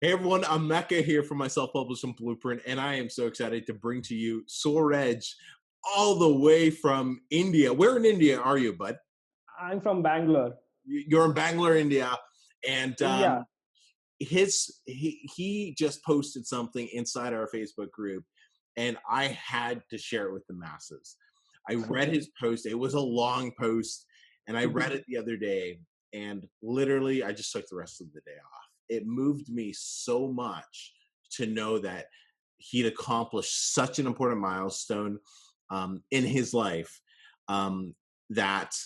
Hey everyone, Emeka here from my self-publishing blueprint, and I am so excited to bring to you Suraj all the way from India. Where in India are you, bud? I'm from Bangalore. You're in Bangalore, India, and Yeah. he just posted something inside our Facebook group, and I had to share it with the masses. I read his post. It was a long post, and I read it the other day, and literally I just took the rest of the day off. It moved me so much to know that he'd accomplished such an important milestone in his life that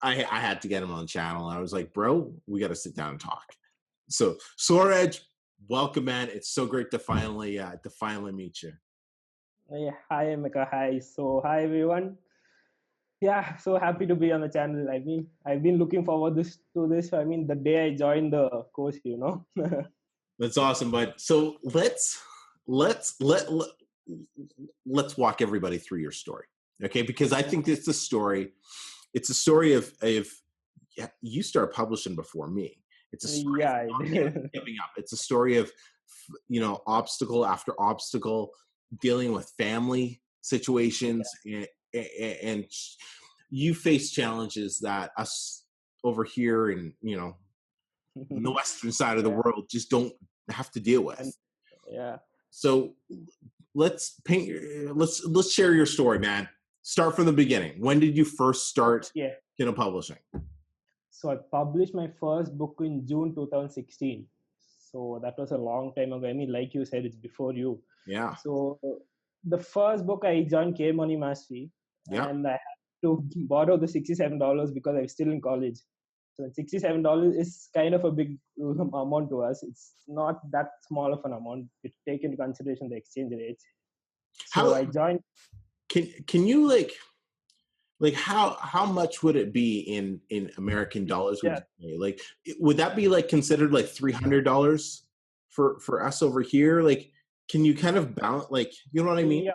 I had to get him on the channel. I was like, bro, we got to sit down and talk. So Suraj, welcome, man. It's so great to finally meet you. Yeah. Hi, Emeka. Hi. So, hi everyone. Yeah. So happy to be on the channel. I've been looking forward to this. The day I joined the course, That's awesome, bud. So let's walk everybody through your story, okay? Because I think it's a story. It's a story of you start publishing before me. It's a story of giving up. It's a story of obstacle after obstacle, dealing with family situations, and you face challenges that us over here in the western side of the world just don't have to deal with. Yeah. So let's share your story, man. Start from the beginning. When did you first start Kindle publishing? So I published my first book in June 2016. So that was a long time ago. Like you said, it's before you. Yeah. So the first book I joined K Money Mastery, and I had to borrow the $67 because I was still in college. So $67 is kind of a big amount to us. It's not that small of an amount. If you take into consideration the exchange rates. So I joined. Can you how much would it be in American dollars? Would that be considered $300 for us over here? Can you kind of balance, you know what I mean?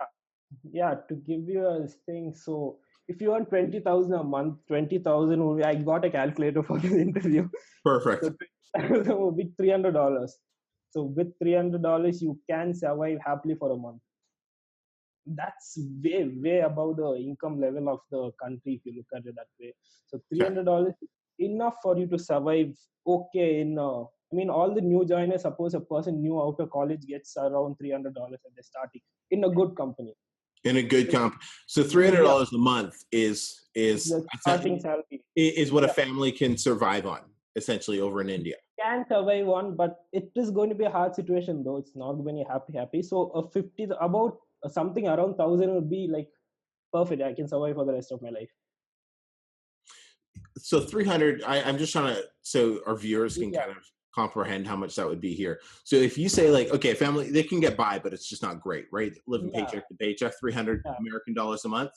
Yeah. To give you a thing, so if you earn 20,000 a month, 20,000 I got a calculator for this interview. Perfect. So with $300. So with $300, you can survive happily for a month. That's way above the income level of the country if you look at it that way. So $300 is enough for you to survive. Okay, all the new joiners, suppose a person new out of college gets around $300 at the starting in a good company. In a good company. So $300 a month is the starting salary. Is what a family can survive on, essentially, over in India. Can survive on, but it is going to be a hard situation though. It's not going to be happy. So about something around 1,000 would be perfect. I can survive for the rest of my life. So 300, I'm just trying to, so our viewers can kind of comprehend how much that would be here. So if you say okay, family, they can get by, but it's just not great, right? Living paycheck to paycheck, 300 American dollars a month.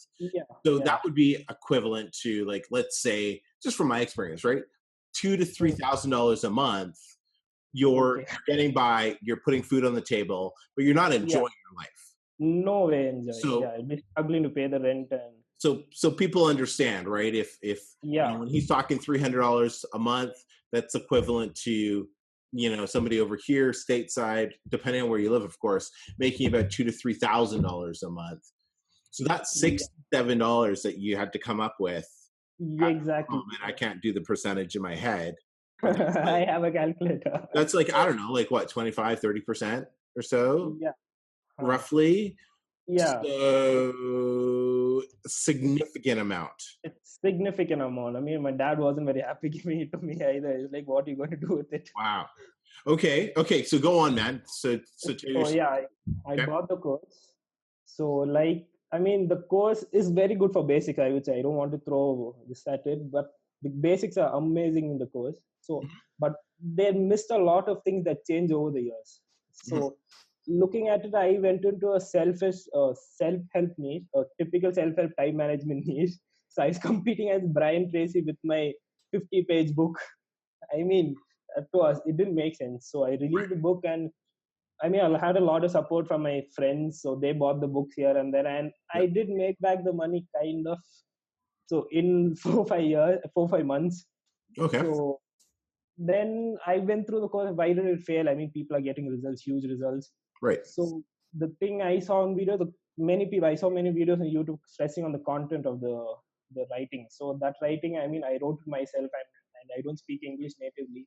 So that would be equivalent to let's say, just from my experience, right? $2,000 to $3,000 a month. You're getting by, you're putting food on the table, but you're not enjoying your life. No way enjoying. So, I'll be struggling to pay the rent. And so people understand, right? If when he's talking $300 a month, that's equivalent to somebody over here stateside, depending on where you live, of course, making about $2,000 to $3,000 a month. So that's $6-7 that you had to come up with. Exactly. I can't do the percentage in my head. I have a calculator. That's I don't know, what, 25-30% or so? Yeah. Roughly. Yeah. So significant amount. It's significant amount. My dad wasn't very happy giving it to me either. He's like, what are you going to do with it? Wow. Okay. So go on, man. So I bought the course. So the course is very good for basics, I would say. I don't want to throw this at it, but the basics are amazing in the course. So, but they missed a lot of things that change over the years. So, looking at it, I went into a self-help niche, a typical self-help time management niche. So I was competing as Brian Tracy with my 50-page book. To us, it didn't make sense. So I released the book, and I had a lot of support from my friends. So they bought the books here and there, and I did make back the money kind of. So in 4-5 months. Okay. So then I went through the course. Why did it fail? I mean, people are getting results, huge results. Right. So the thing I saw on video, I saw many videos on YouTube stressing on the content of the writing. So that writing, I mean, I wrote it myself, and I don't speak English natively.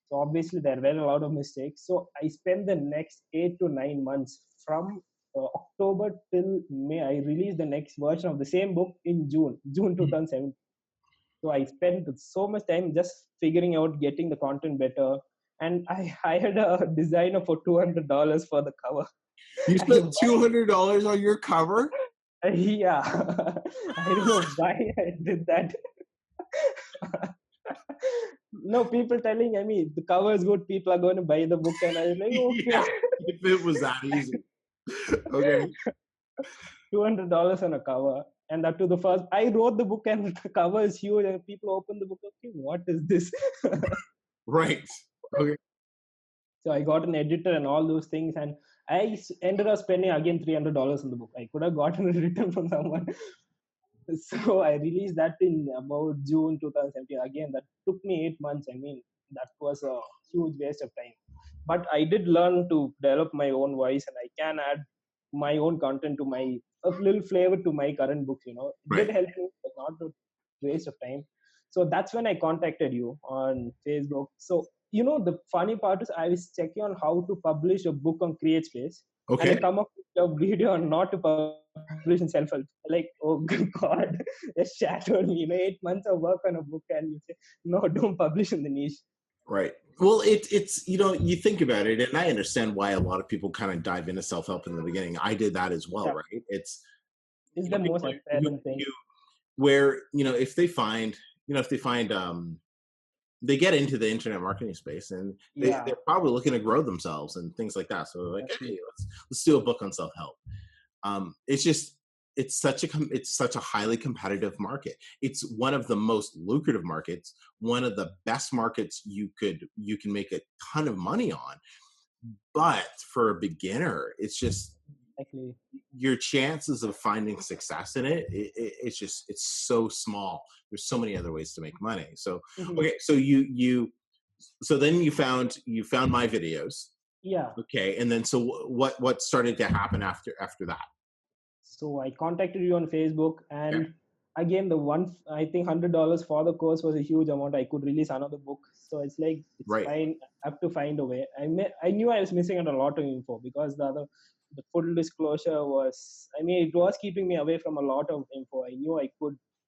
So obviously there were a lot of mistakes. So I spent the next 8 to 9 months from October till May. I released the next version of the same book in June 2007. So I spent so much time just figuring out getting the content better. And I hired a designer for $200 for the cover. You spent $200 on your cover? Yeah. I don't know why I did that. No, people telling, I mean, the cover is good, people are going to buy the book. And I was like, okay. Yeah, if it was that easy. Okay. $200 on a cover. And that to the first, I wrote the book and the cover is huge. And people open the book, okay, what is this? Right. Okay. So I got an editor and all those things, and I ended up spending again $300 on the book. I could have gotten a return from someone. So I released that in about June 2017. Again, that took me 8 months. I mean, that was a huge waste of time. But I did learn to develop my own voice, and I can add my own content to a little flavor to my current books. You know, it did help me, but not a waste of time. So that's when I contacted you on Facebook. So the funny part is I was checking on how to publish a book on CreateSpace, and I come up with a video on not to publish in self-help. Like, oh God, it shattered me. 8 months of work on a book, and you say, no, don't publish in the niche. Right. Well, it's you think about it, and I understand why a lot of people kind of dive into self-help in the beginning. I did that as well, Yeah. right? It's the most apparent thing. Where if they find they get into the internet marketing space, and they're probably looking to grow themselves and things like that. So they're like, hey, let's do a book on self-help. It's such a highly competitive market. It's one of the most lucrative markets, one of the best markets you can make a ton of money on. But for a beginner, it's just your chances of finding success in it's so small. There's so many other ways to make money. So okay, so then you found my videos. Yeah. Okay, and then so what started to happen after that? So I contacted you on Facebook, and again, I think $100 for the course was a huge amount. I could release another book, so it's like fine. I have to find a way. I knew I was missing out a lot of info because the full disclosure was, I mean, it was keeping me away from a lot of info. I knew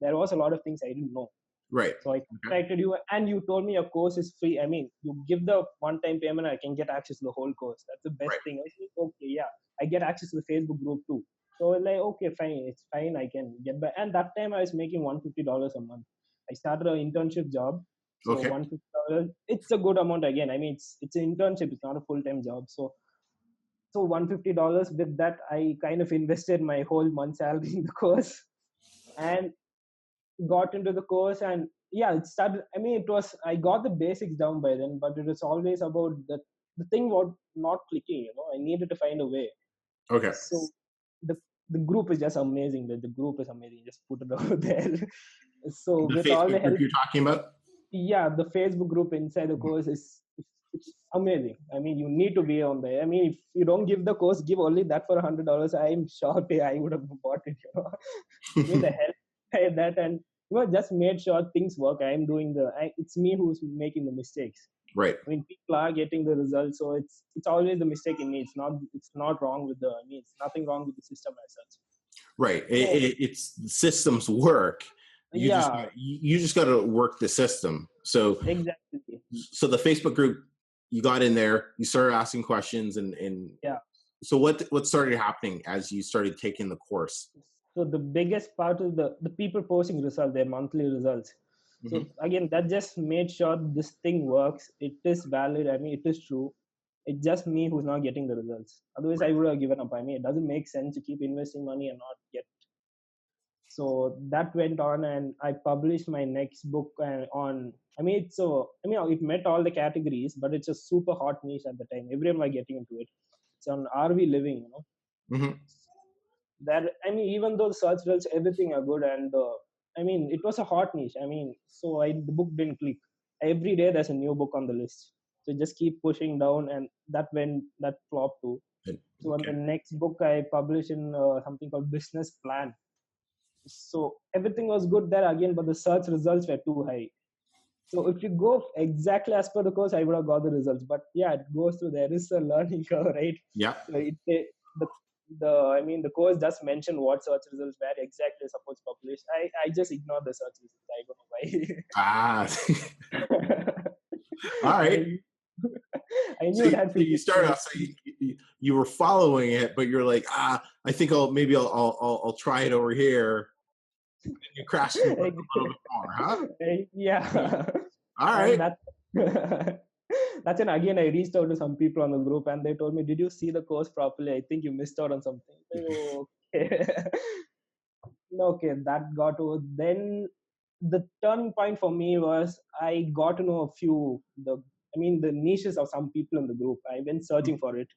there was a lot of things I didn't know. Right. So I contacted you, and you told me your course is free. I mean, you give the one-time payment, I can get access to the whole course. That's the best thing. I was like, okay, yeah, I get access to the Facebook group too. So like, okay, fine, it's fine. I can get back. And that time I was making $150 a month. I started an internship job. So $150, it's a good amount again. I mean, it's an internship. It's not a full-time job. So $150, with that, I kind of invested my whole month's salary in the course, and got into the course. And it started, I mean, I got the basics down by then, but it was always about the thing was not clicking. I needed to find a way. Okay. So the group is just amazing. The group is amazing. Just put it over there. So the with Facebook all the help group you're talking about? Yeah, the Facebook group inside the course it's amazing. I mean, you need to be on there. I mean, if you don't give the course, give only that for $100. I'm sure I would have bought it. With the help I that, and just made sure things work. I'm doing it's me who's making the mistakes. Right. I mean, people are getting the results, so it's always the mistake in me. It's not wrong with it's nothing wrong with the system as such. Right. It's systems work. You just got to work the system. So exactly. So the Facebook group, you got in there, you started asking questions, and So what started happening as you started taking the course? So the biggest part is the people posting results, their monthly results. So again, that just made sure this thing works. It is valid. I mean, it is true. It's just me who's not getting the results. Otherwise, I would have given up. I mean, it doesn't make sense to keep investing money and not get. So that went on, and I published my next book on. I mean, it met all the categories, but it's a super hot niche at the time. Everyone was getting into it. It's on RV living, That, I mean, even though the search results, everything are good, and I mean, it was a hot niche. I mean, so the book didn't click. every day there's a new book on the list. So just keep pushing down, and that flopped too. So on the Okay. next book I published in something called Business Plan. So everything was good there again, but the search results were too high. So if you go exactly as per the course, I would have got the results. But yeah, it goes through. There is a learning curve, right? Yeah. So the course does mention what search results were exactly supposed to publish. I just ignore the search results. Ah. I don't know why. All right. I I So knew it you, had so you physics in start it. off. So you were following it, but you're like, I think I'll try it over here. And you crashed into it a little bit more, huh? Yeah, All and right. that that's when again I reached out to some people on the group, and they told me, "Did you see the course properly? I think you missed out on something." Like, "Oh, okay." Okay, that got over. Then the turning point for me was I got to know a few the niches of some people in the group. I went searching for it.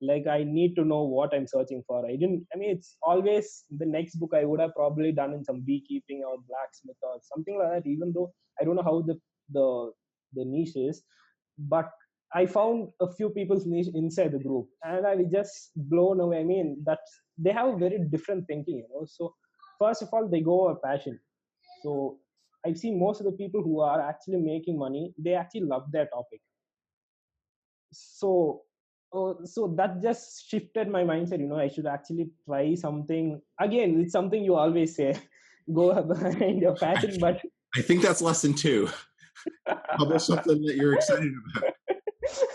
Like I need to know what I'm searching for. It's always the next book I would have probably done in some beekeeping or blacksmith or something like that, even though I don't know how the the niche is. But I found a few people's niche inside the group, and I was just blown away. I mean, that they have a very different thinking. So first of all, they go a passion. So I've seen most of the people who are actually making money, they actually love their topic. So that just shifted my mindset. I should actually try something. Again, it's something you always say, go behind your passion. But I think that's lesson 2. Publish something that you're excited about.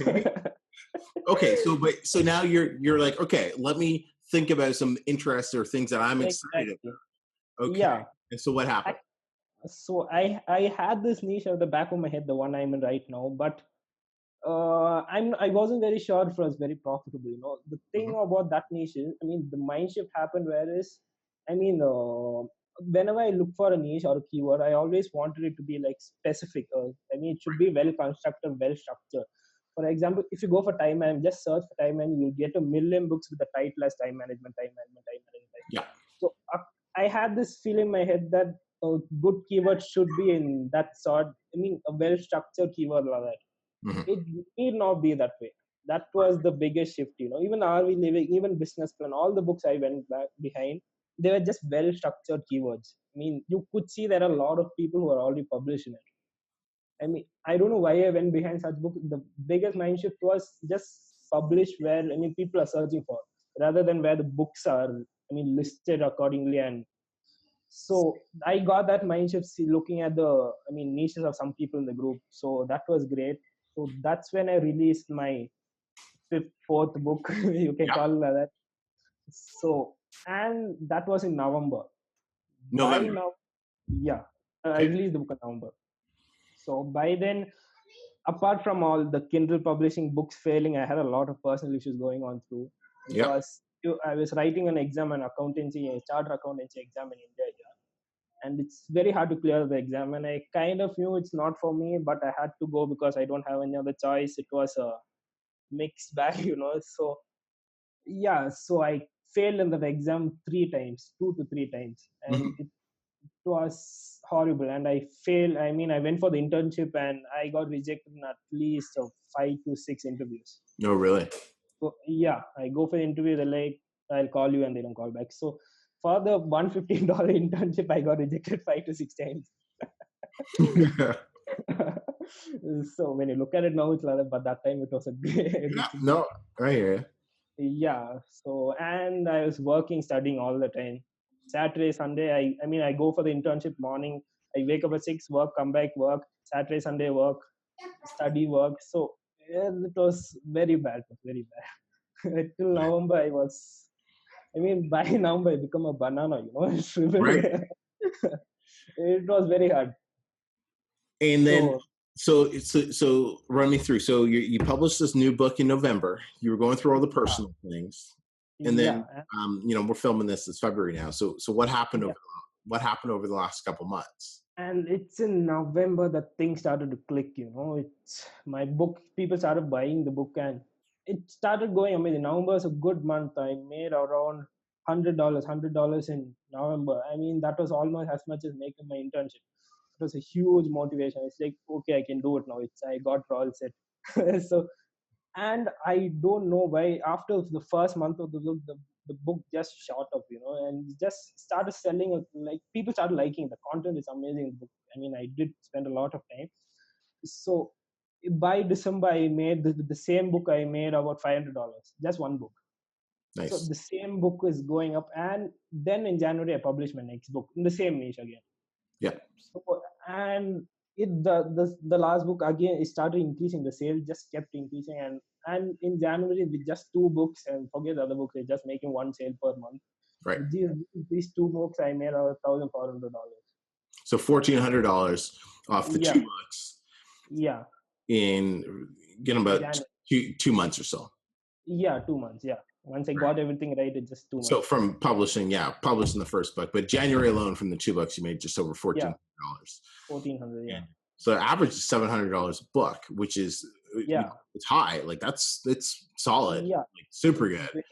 Okay. Okay. So now you're like, okay, let me think about some interests or things that I'm excited exactly, about. Okay. yeah. And so what I, happened? so I had this niche at the back of my head, the one I'm in right now, but I wasn't very sure if it was very profitable. The thing Mhm. about that niche is, the mind shift happened. Whereas, I mean, whenever I look for a niche or a keyword, I always wanted it to be like specific. It should be well constructed, well structured. For example, if you go for time management, just search for time management, you'll get a million books with the title as time management, time management, time management, time Yeah. management. So I had this feeling in my head that a good keyword should be in that sort. A well structured keyword like that. Mhm. It need not be that way. That was the biggest shift. Even Are We Living, even Business Plan, all the books I went back behind, they were just well structured keywords. You could see there are a lot of people who are already published in it. I don't know why I went behind such books. The biggest mind shift was just publish where people are searching for, rather than where the books are listed accordingly. And so I got that mind shift looking at the niches of some people in the group. So that was great. So that's when I released my fourth book, you can Yeah. call it like that. So, and that was in November. By November. now, yeah, I Okay. released the book in November. So by then, apart from all the Kindle publishing books failing, I had a lot of personal issues going on through, Yep. because I was writing an exam, an accountancy, a charter accountancy exam in India here, and it's very hard to clear the exam. And I kind of knew it's not for me, but I had to go because I don't have any other choice. It was a mixed bag. So yeah, so I failed in that exam 3 times, 2 to 3 times, and Mhm. it was horrible. And I failed. I went for the internship, and I got rejected in at least of 5 to 6 interviews. No, really. So yeah, I go for the interview. They're like, "I'll call you," and they don't call back. So for the $115 internship, I got rejected 5 to 6 times. So when you look at it now, it's like that, but that time it was a Yeah. it's a good. No, I hear you. Yeah. So, and I was working, studying all the time. Saturday, Sunday, I go for the internship morning. I wake up at 6, work, come back, work. Saturday, Sunday, work, study, work. So yeah, it was very bad. It was very bad. Till Right. November, by November, I become a banana. Shriveled. Right. It was very hard. And then, So so run me through. So you published this new book in November. You were going through all the yeah, personal things, and then yeah, we're filming this. It's February now. So yeah. what happened over the last couple months? And it's in November that things started to click. It's my book, people started buying the book, and it started going amazing. November is a good month. I made around $100 in November. That was almost as much as making my internship. it was a huge motivation. It's like, okay, I can do it now. I got all set. So, and I don't know why after the first month of the book, the book just shot up, and just started selling. Like people started liking the content. Is amazing. The book. I mean, I did spend a lot of time. So by December, I made the same book I made about $500. Just one book. So Nice. the same book is going up, and then in January I published my next book in the same niche again. Yeah. So, and the last book again, it started increasing. The sale just kept increasing, and in January with just two books, and forget the other books, they're just making one sale per month. Right. With these two books, I made $1,400. So $1,400 off the Yeah, two books yeah. in about January. 2 months or so. Yeah, 2 months. Yeah, once I got everything right, it's just 2 months. So from publishing the first book, but January alone from the two books, you made just over $1,400. $1,400. Yeah. So average is $700 a book, which is it's high. Like it's solid. Yeah. Like super good.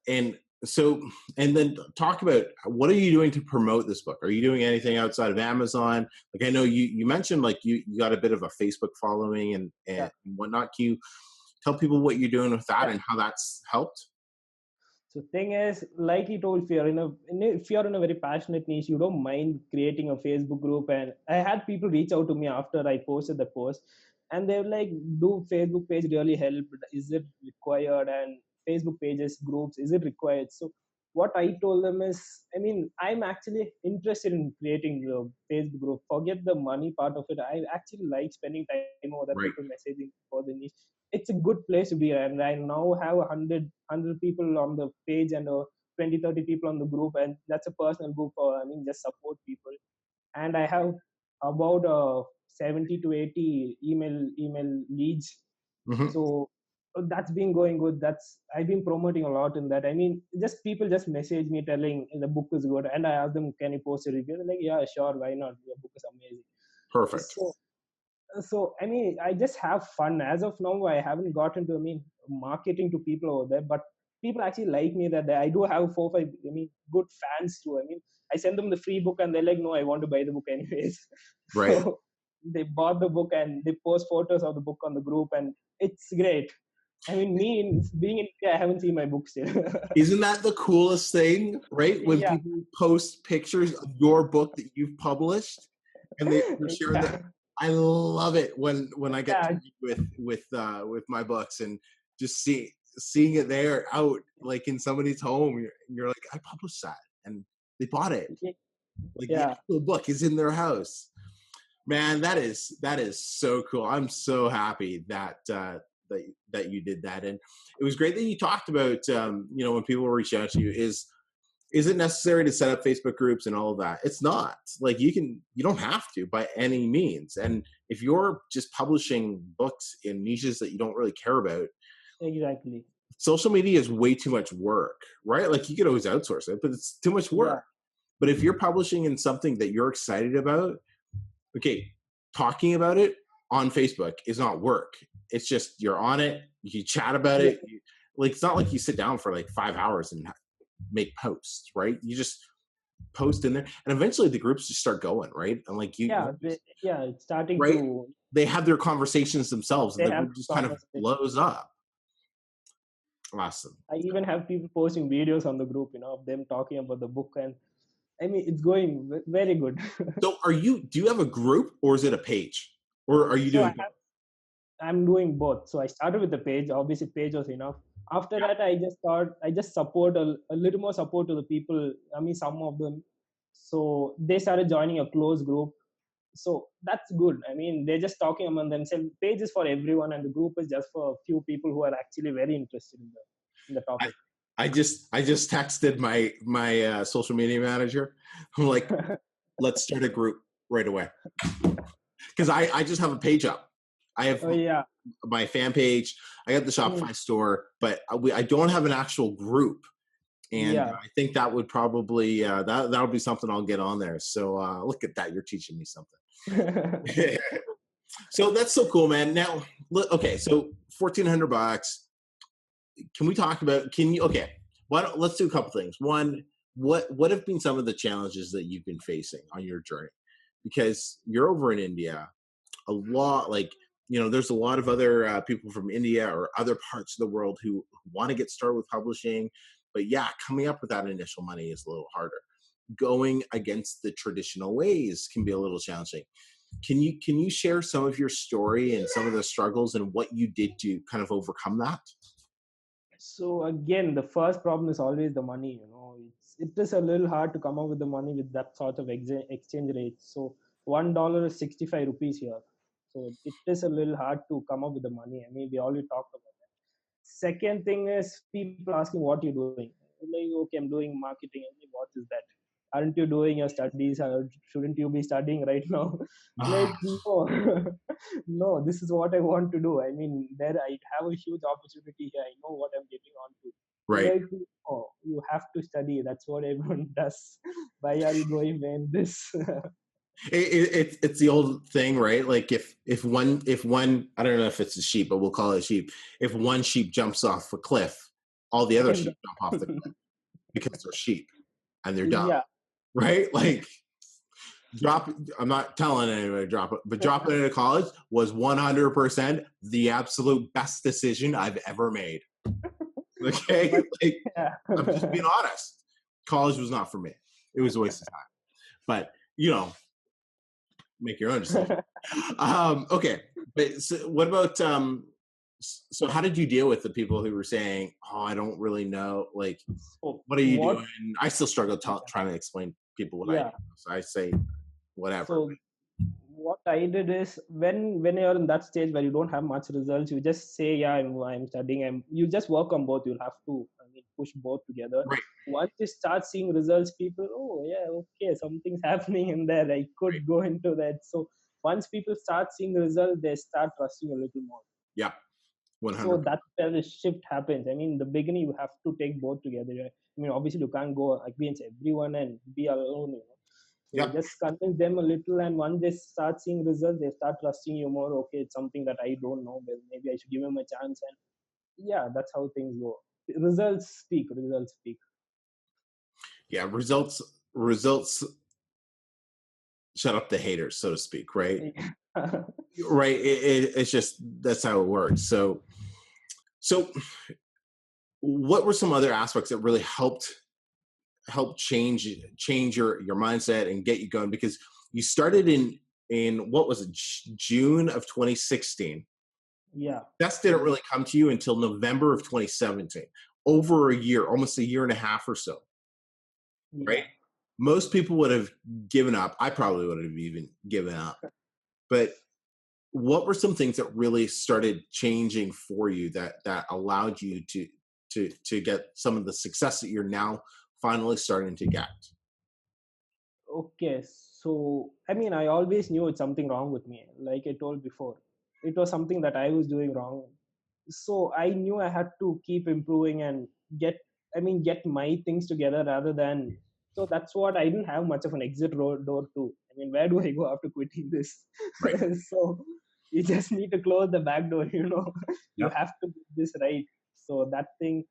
And so, and then talk about what are you doing to promote this book? Are you doing anything outside of Amazon? Like I know you mentioned like you got a bit of a Facebook following and whatnot. Can you tell people what you're doing with that and how that's helped? So thing is, like you told, if you're in a very passionate niche, you don't mind creating a Facebook group. And I had people reach out to me after I posted the post, and they were like, "Do Facebook page really help? Is it required? And Facebook pages, groups, is it required?" So what I told them is, I mean, I'm actually interested in creating the Facebook group. Forget the money part of it. I actually like spending time with other people messaging for the niche. It's a good place to be, and I now have 100 people on the page and 20-30 people on the group, and that's a personal group for, I mean, just support people. And I have about 70 to 80 email leads. Mm-hmm. So that's been going good. I've been promoting a lot in that. I mean, just people just message me telling the book is good, and I ask them, can you post a review? They're like, yeah, sure, why not, your book is amazing. Perfect. So I mean, I just have fun. As of now, I haven't gotten to, I mean, marketing to people over there, but people actually like me that I do have 4-5, I mean, good fans too. I mean, I send them the free book and they're like, no, I want to buy the book anyways. Right. So they bought the book and they post photos of the book on the group, and it's great. I mean, being in India, I haven't seen my book still. Isn't that the coolest thing, right? When people post pictures of your book that you've published and they share them. I love it when I get to meet with my books and just seeing it there out like in somebody's home. You're like, I published that and they bought it. Like the actual book is in their house. Man, that is so cool. I'm so happy that you did that, and it was great that you talked about when people reach out to you, is it necessary to set up Facebook groups and all of that? It's not. Like you don't have to by any means. And if you're just publishing books in niches that you don't really care about, exactly, social media is way too much work, right? Like you could always outsource it, but it's too much work. But if you're publishing in something that you're excited about, okay, talking about it on Facebook is not work. It's just you're on it, you chat about it. Like it's not like you sit down for like 5 hours and make posts, right? You just post in there, and eventually the groups just start going, right? And like it's starting right? to. They have their conversations themselves, and the group just kind of blows up. Awesome. I even have people posting videos on the group, of them talking about the book, and I mean, it's going very good. So do you have a group or is it a page? Or are you doing both? I'm doing both. So I started with the page. Obviously, page was enough. After that, I just thought I just support a little more support to the people. I mean, some of them. So they started joining a close group. So that's good. I mean, they're just talking among themselves. Page is for everyone, and the group is just for a few people who are actually very interested in the topic. I just texted my social media manager. I'm like, let's start a group right away, because I just have a page up. I have my fan page. I got the Shopify store, but I don't have an actual group, and I think that would probably that'll be something I'll get on there. So look at that, you're teaching me something. So that's so cool, man. Now, okay, so $1,400. Can we talk about? Let's do a couple things. One, what have been some of the challenges that you've been facing on your journey? because you're over in India. A lot, like, there's a lot of other people from India or other parts of the world who want to get started with publishing, but yeah, coming up with that initial money is a little harder. Going against the traditional ways can be a little challenging. Can you share some of your story and some of the struggles and what you did to kind of overcome that? So again, the first problem is always the money. It is a little hard to come up with the money with that sort of exchange rate. So $1 is 65 rupees here. So it is a little hard to come up with the money. I mean, we already talked about that. Second thing is people asking what you're doing. Like, okay, I'm doing marketing. I mean, what is that? Aren't you doing your studies? Shouldn't you be studying right now? Ah, Like, no, no, this is what I want to do. I mean, there I have a huge opportunity here. I know what I'm getting onto. right. Like, oh, you have to study. That's what everyone does. Why are you going in this? It's the old thing, right? Like if one I don't know if it's a sheep, but we'll call it a sheep. If one sheep jumps off a cliff, all the other And sheep jump off the cliff because they're sheep and they're dumb, yeah, right? Like drop. I'm not telling anybody to drop it, but dropping out of college was 100% the absolute best decision I've ever made. Okay, but like yeah. I'm just being honest. College was not for me. It was a waste of time. But make your own decision. Okay, but so what about so how did you deal with the people who were saying, "Oh, I don't really know, like, So what are you what? doing?" I still struggle trying to explain to people what I do. Yeah. So I say whatever. So what I did is when you're in that stage where you don't have much results, you just say, yeah, I'm studying. You just work on both. You'll have to, I mean, push both together. Right, Once you start seeing results, people, oh yeah, okay, something's happening in there. I right. could go into that. So once people start seeing the result, they start trusting a little more. Yeah, So 100%. that's where the shift happens. I mean, in the beginning, you have to take both together. I mean, obviously, you can't go against everyone and be alone. So you Yeah, just convince them a little, and once they start seeing results, they start trusting you more. Okay, it's something that I don't know, but maybe I should give him a chance. And yeah, that's how things go. Results speak. Results speak. yeah. Results shut up the haters, so to speak. Right, right. It's just that's how it works. So what were some other aspects that really help change your mindset and get you going, because you started in what was it, June of 2016. Yeah, Best didn't really come to you until November of 2017, over a year, almost a year and a half or so, right? yeah. Most people would have given up. I probably would have even given up. But what were some things that really started changing for you that allowed you to get some of the success that you're now finally starting to get? Okay, so I mean, I always knew it's something wrong with me. Like I told before, it was something that I was doing wrong. So I knew I had to keep improving and get my things together rather than. So that's what I didn't have much of an exit door to. I mean, where do I go after quitting this? Right. So you just need to close the back door. You Yep. have to do this right. So that thing,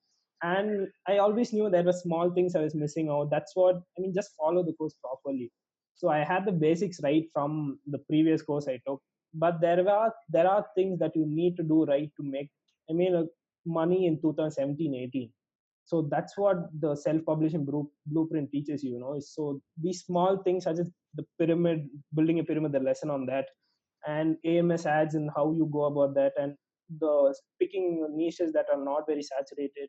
and I always knew there were small things I was missing out. That's what I mean. Just follow the course properly. So I had the basics right from the previous course I took, but there are things that you need to do right to make. I mean, money in 2017-18. So that's what the self-publishing blueprint teaches you. So these small things such as the pyramid, building a pyramid, the lesson on that, and AMS ads and how you go about that, and the picking niches that are not very saturated.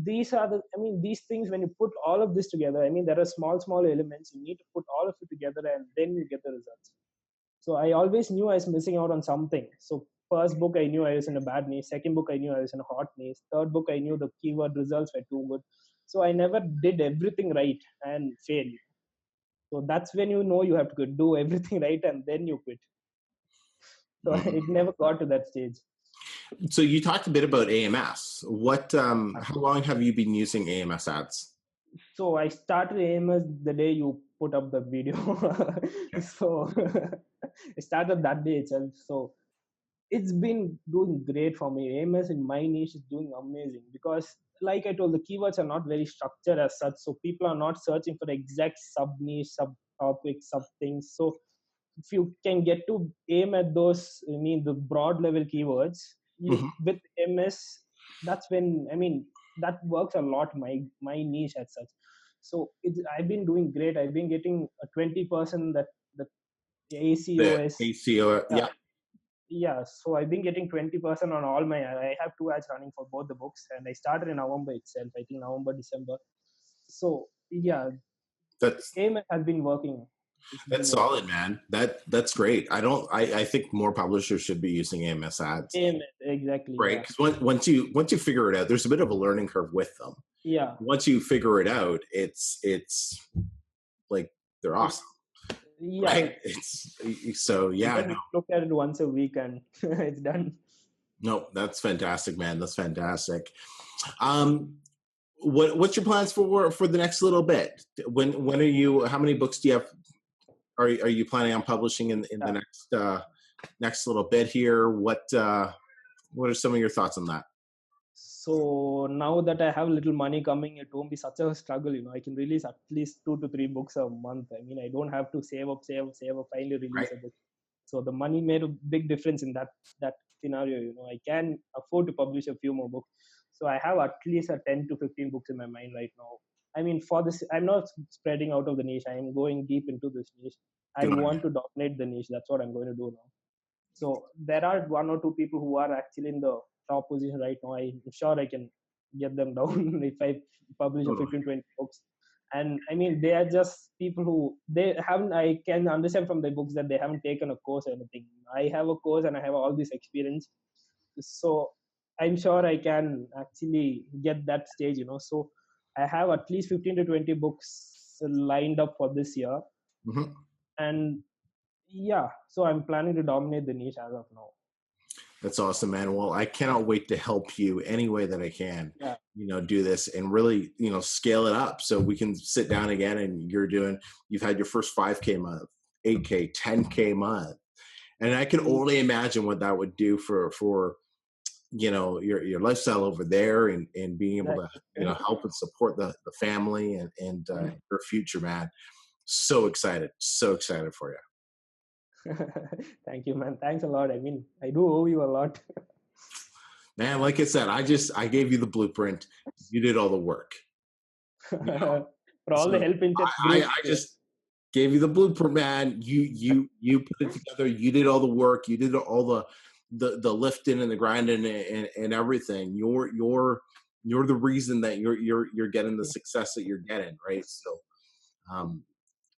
These are the I mean these things, when you put all of this together, I mean there are small elements. You need to put all of it together and then you get the results. So I always knew I was missing out on something. So first book I knew I was in a bad niche. Second book I knew I was in a hot niche. Third book I knew the keyword results were too good. So I never did everything right and failed. So that's when you have to do everything right and then you quit. So Mhm. it never got to that stage. So you talked a bit about AMS. How long have you been using AMS ads? So I started AMS the day you put up the video. Okay. So I started that day itself. So it's been doing great for me. AMS in my niche is doing amazing because, like I told, the keywords are not very structured as such. So people are not searching for the exact sub niche, sub topic, sub things. So if you can get to aim at those, I mean, the broad level keywords, you Mhm. with MS, that's when, I mean, that works a lot, my niche as such. So I've been doing great. I've been getting a 20% that The ACOS. ACO, Yeah, yeah, yeah. So I've been getting 20% on all my. I have 2 ads running for both the books, and I started in November itself. I think November, December. So yeah, that's AIM has been working. It's been that's working. solid, man. That's great. I think more publishers should be using AMS ads, AIM, exactly. right? Yeah, Because once you figure it out, there's a bit of a learning curve with them. yeah. Once you figure it out, it's like they're awesome, It's yeah. right? It's so You yeah. just look at it once a week and it's done. No, that's fantastic, man. That's fantastic. Um, what's your plans for the next little bit? When are you? How many books do you have? Are you planning on publishing in the Yeah. next little bit here? What are some of your thoughts on that? So now that I have little money coming, it won't be such a struggle. I can release at least 2 to 3 books a month. I mean, I don't have to save up, finally Right? release a book. So the money made a big difference in that scenario. I can afford to publish a few more books. So I have at least a 10 to 15 books in my mind right now. I mean, for this, I'm not spreading out of the niche. I am going deep into this niche. I Good on you. want to dominate the niche. That's what I'm going to do now. So there are 1 or 2 people who are actually in the top position right now. I'm sure I can get them down if I publish a Totally. 15, 20 books. And I mean, they are just people who they haven't. I can understand from the books that they haven't taken a course or anything. I have a course and I have all this experience, so I'm sure I can actually get that stage. So I have at least 15 to 20 books lined up for this year, Mhm. and yeah, so I'm planning to dominate the niche as of now. That's awesome, man. Well, I cannot wait to help you any way that I can, Yeah, do this and really, scale it up so we can sit down again and you've had your first 5K month, 8K, 10K month. And I can mm, only imagine what that would do for your lifestyle over there and being able to, exactly. help and support the family and your future, man. So excited for you. Thank you, man. Thanks a lot. I mean, I do owe you a lot. Man, like I said, I gave you the blueprint. You did all the work. You know? For all the So help in chat I groups. just gave you the blueprint, man. You put it together. You did all the work. You did all the lifting and the grinding and everything. You're the reason that you're getting the success that you're getting, right? So um,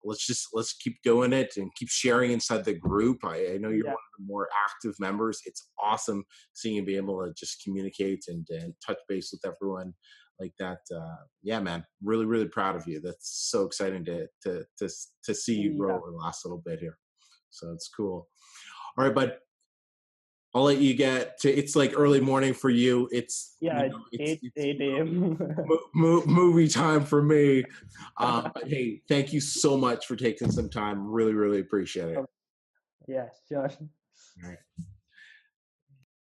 let's keep doing it and keep sharing inside the group. I know you're Yeah, one of the more active members. It's awesome seeing you be able to just communicate and touch base with everyone like that. Yeah, man, really, really proud of you. That's so exciting to see you grow yeah, over the last little bit here. So it's cool. All right, but I'll let you get to. It's like early morning for you. It's yeah. it's 8 a.m. movie time for me. But hey, thank you so much for taking some time. Really, really appreciate it. Yeah, sure. All right.